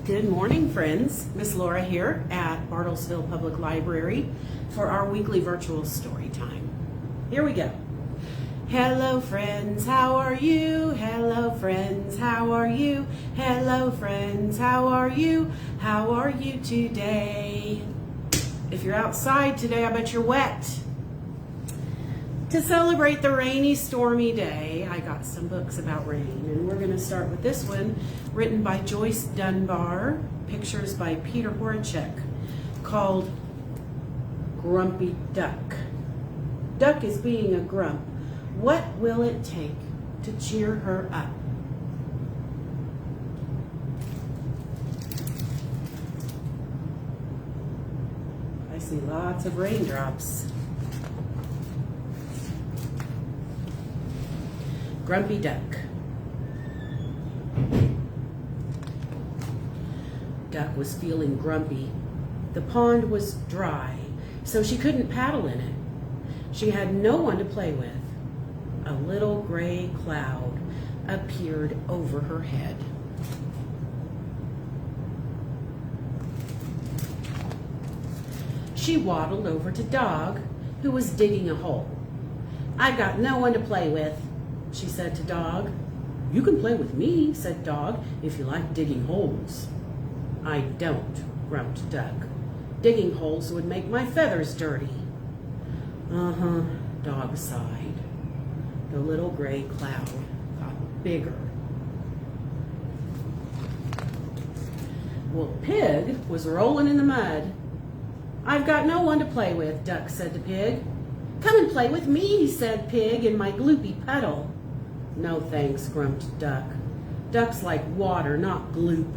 Good morning, friends. Miss Laura here at Bartlesville Public Library for our weekly virtual story time. Here we go. Hello, friends, how are you? Hello, friends, how are you? Hello, friends, how are you? How are you today? If you're outside today, I bet you're wet. To celebrate the rainy, stormy day, I got some books about rain, and we're going to start with this one, written by Joyce Dunbar, pictures by Peter Horacek, called Grumped Duck. Duck is being a grump. What will it take to cheer her up? I see lots of raindrops. Grumpy Duck. Duck was feeling grumpy. The pond was dry, so she couldn't paddle in it. She had no one to play with. A little gray cloud appeared over her head. She waddled over to Dog, who was digging a hole. "I've got no one to play with," she said to Dog. "You can play with me," said Dog, "if you like digging holes." "I don't," grumped Duck. "Digging holes would make my feathers dirty." "Uh-huh," Dog sighed. The little gray cloud got bigger. Well, Pig was rolling in the mud. "I've got no one to play with," Duck said to Pig. "Come and play with me," said Pig, "in my gloopy puddle." "No thanks," grumped Duck. "Ducks like water, not gloop."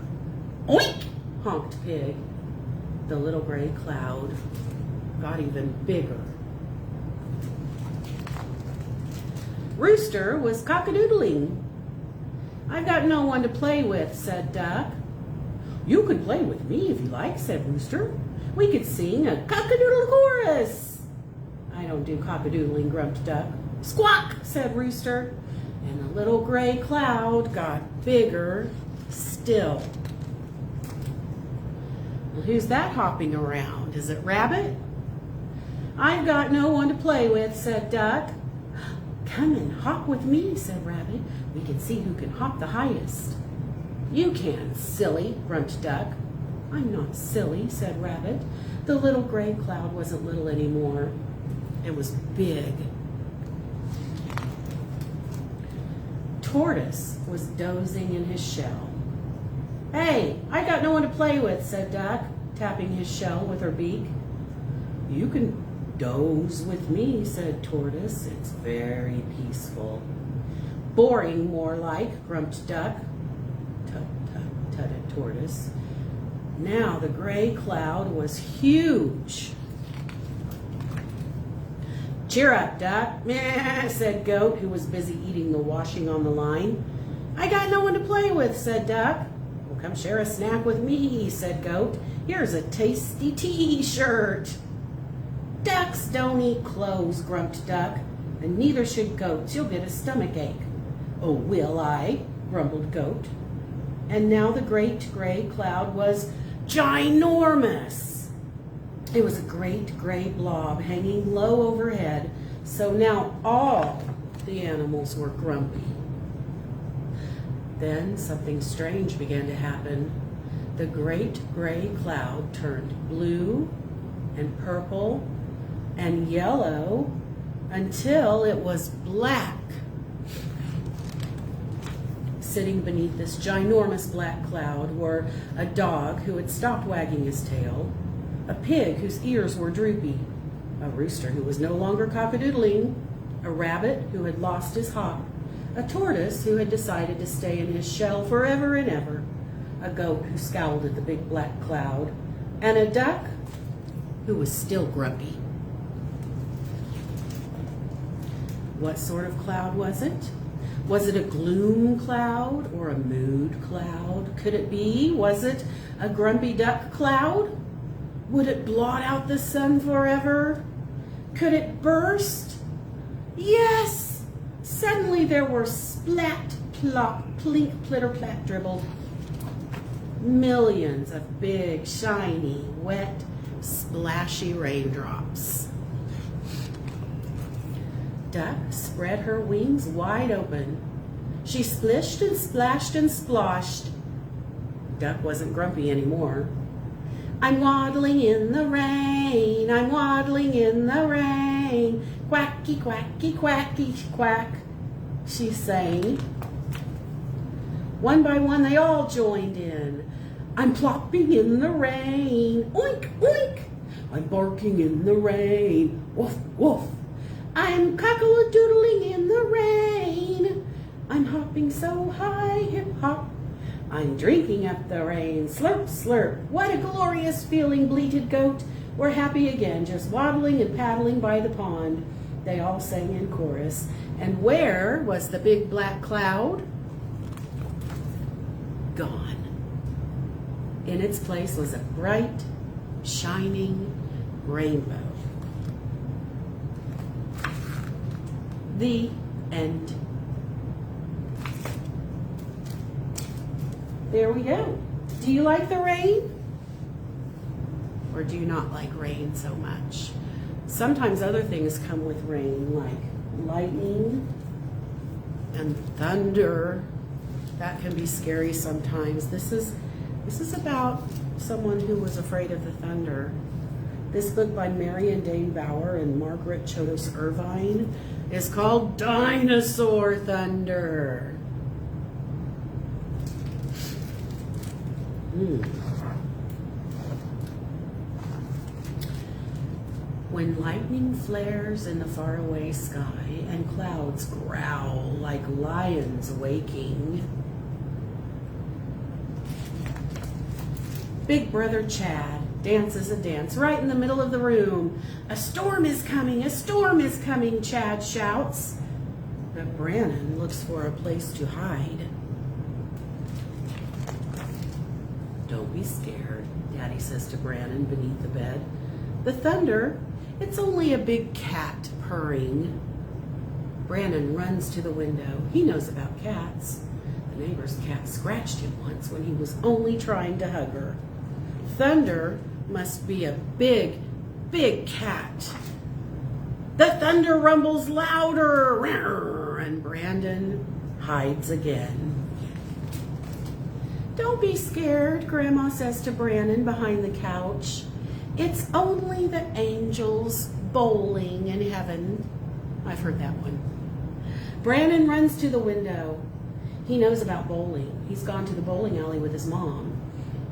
"Oink!" honked Pig. The little gray cloud got even bigger. Rooster was cock-a-doodling. "I've got no one to play with," said Duck. "You can play with me if you like," said Rooster. "We could sing a cock-a-doodle chorus." "I don't do cock-a-doodling," grumped Duck. "Squawk!" said Rooster. And the little gray cloud got bigger still. "Well, who's that hopping around? Is it Rabbit?" "I've got no one to play with," said Duck. "Come and hop with me," said Rabbit. "We can see who can hop the highest." "You can, silly," grumped Duck. "I'm not silly," said Rabbit. The little gray cloud wasn't little anymore. It was big. Tortoise was dozing in his shell. "Hey, I got no one to play with," said Duck, tapping his shell with her beak. "You can doze with me," said Tortoise. "It's very peaceful." "Boring, more like," grumped Duck. "Tut, tut," tutted Tortoise. Now the gray cloud was huge. "Cheer up, Duck," meh, said Goat, who was busy eating the washing on the line. "I got no one to play with," said Duck. "Well, come share a snack with me," said Goat. "Here's a tasty t-shirt." "Ducks don't eat clothes," grumped Duck, "and neither should goats. You'll get a stomach ache." "Oh, will I?" grumbled Goat. And now the great gray cloud was ginormous. It was a great gray blob hanging low overhead, so now all the animals were grumpy. Then something strange began to happen. The great gray cloud turned blue and purple and yellow until it was black. Sitting beneath this ginormous black cloud were a dog who had stopped wagging his tail, a pig whose ears were droopy, a rooster who was no longer cock-a-doodling, a rabbit who had lost his hop, a tortoise who had decided to stay in his shell forever and ever, a goat who scowled at the big black cloud, and a duck who was still grumpy. What sort of cloud was it? Was it a gloom cloud or a mood cloud? Could it be? Was it a grumpy duck cloud? Would it blot out the sun forever? Could it burst? Yes! Suddenly there were splat, plop, plink, plitter, plat, dribble. millions of big, shiny, wet, splashy raindrops. Duck spread her wings wide open. She splished and splashed and sploshed. Duck wasn't grumpy anymore. I'm waddling in the rain, I'm waddling in the rain. Quacky, quacky, quacky, quack, she sang. One by one they all joined in. I'm plopping in the rain, oink, oink. I'm barking in the rain, woof, woof. I'm cockle-a-doodling in the rain. I'm hopping so high, hip-hop. I'm drinking up the rain, slurp, slurp. What a glorious feeling, bleated Goat. We're happy again, just waddling and paddling by the pond. They all sang in chorus. And where was the big black cloud? Gone. In its place was a bright, shining rainbow. The end. There we go. Do you like the rain? Or do you not like rain so much? Sometimes other things come with rain, like lightning and thunder. That can be scary sometimes. This is about someone who was afraid of the thunder. This book by Marion Dane Bauer and Margaret Chodos Irvine is called Dinosaur Thunder. When lightning flares in the faraway sky and clouds growl like lions waking, Big Brother Chad dances a dance right in the middle of the room. A storm is coming, Chad shouts. But Brannon looks for a place to hide. Don't be scared, Daddy says to Brannon beneath the bed. The thunder, it's only a big cat purring. Brannon runs to the window. He knows about cats. The neighbor's cat scratched him once when he was only trying to hug her. Thunder must be a big, big cat. The thunder rumbles louder, and Brandon hides again. Don't be scared, Grandma says to Brannon behind the couch. It's only the angels bowling in heaven. I've heard that one. Brannon runs to the window. He knows about bowling. He's gone to the bowling alley with his mom.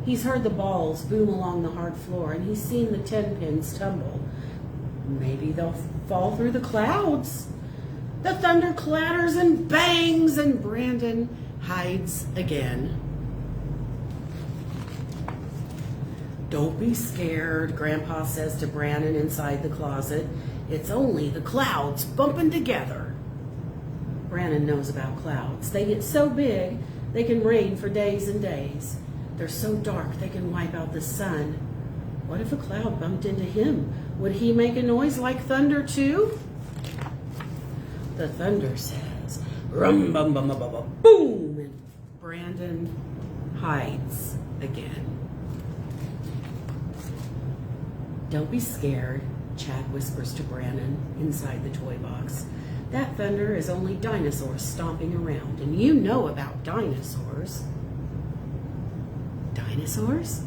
He's heard the balls boom along the hard floor, and he's seen the 10 pins tumble. Maybe they'll fall through the clouds. The thunder clatters and bangs, and Brandon hides again. Don't be scared, Grandpa says to Brannon inside the closet. It's only the clouds bumping together. Brannon knows about clouds. They get so big, they can rain for days and days. They're so dark, they can wipe out the sun. What if a cloud bumped into him? Would he make a noise like thunder too? The thunder says, rum bum bum bum bum boom, and Brandon hides again. Don't be scared, Chad whispers to Brannon inside the toy box. That thunder is only dinosaurs stomping around, and you know about dinosaurs. Dinosaurs?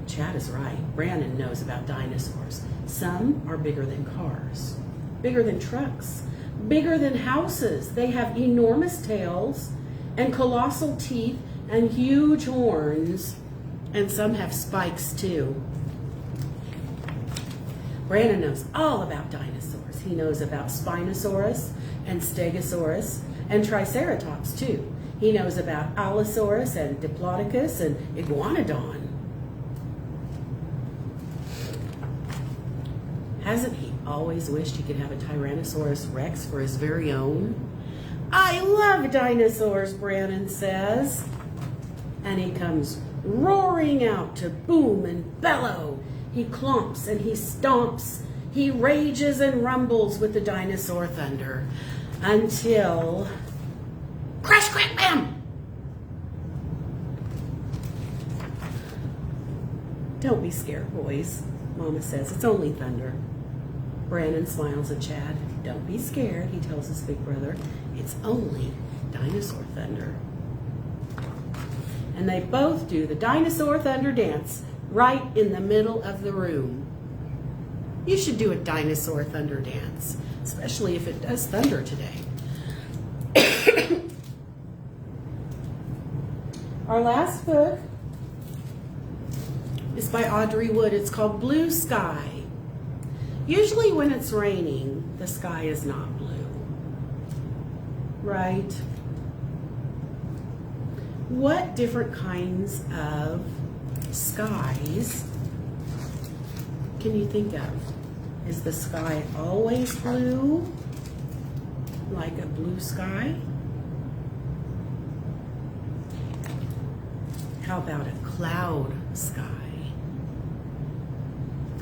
Chad is right. Brannon knows about dinosaurs. Some are bigger than cars, bigger than trucks, bigger than houses. They have enormous tails and colossal teeth and huge horns, and some have spikes too. Brannon knows all about dinosaurs. He knows about Spinosaurus and Stegosaurus and Triceratops too. He knows about Allosaurus and Diplodocus and Iguanodon. Hasn't he always wished he could have a Tyrannosaurus Rex for his very own? I love dinosaurs, Brannon says. And he comes roaring out to boom and bellow. He clomps and he stomps. He rages and rumbles with the dinosaur thunder until crash, crack, bam! Don't be scared, boys, Mama says. It's only thunder. Brandon smiles at Chad. Don't be scared, he tells his big brother. It's only Dinosaur Thunder. And they both do the Dinosaur Thunder dance right in the middle of the room. You should do a Dinosaur Thunder dance, especially if it does thunder today. Our last book is by Audrey Wood. It's called Blue Sky. Usually when it's raining, the sky is not blue, right? What different kinds of skies can you think of? Is the sky always blue, like a blue sky? How about a cloud sky?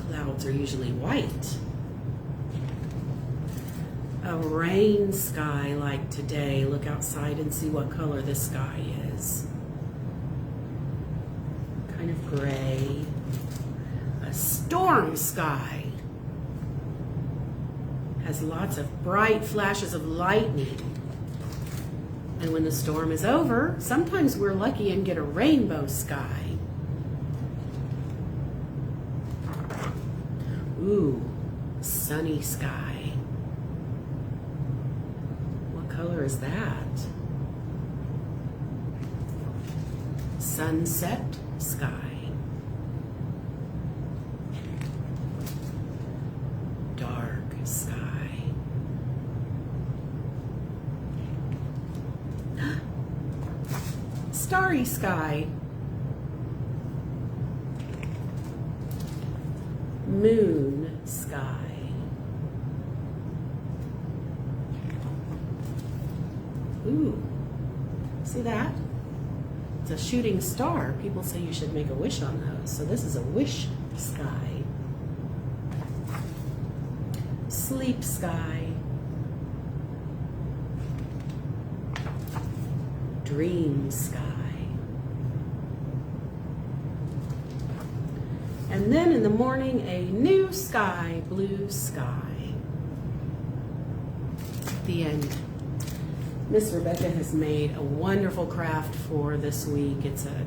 Clouds are usually white. A rain sky like today. Look outside and see what color the sky is. Kind of gray. A storm sky has lots of bright flashes of lightning. And when the storm is over, sometimes we're lucky and get a rainbow sky. Ooh, sunny sky. What color is that? Sunset sky. Dark sky. Starry sky. Moon sky. Ooh, see that? It's a shooting star. People say you should make a wish on those. So this is a wish sky. Sleep sky. Dream sky. And then in the morning, a new sky, blue sky. The end. Miss Rebecca has made a wonderful craft for this week. It's a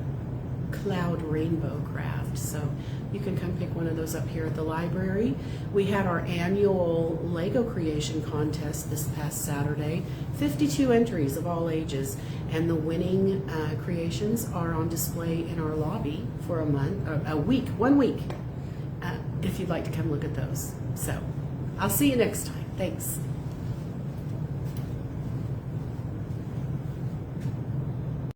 cloud rainbow craft. So you can come pick one of those up here at the library. We had our annual Lego creation contest this past Saturday. 52 entries of all ages. And the winning creations are on display in our lobby for one week, if you'd like to come look at those. So I'll see you next time. Thanks.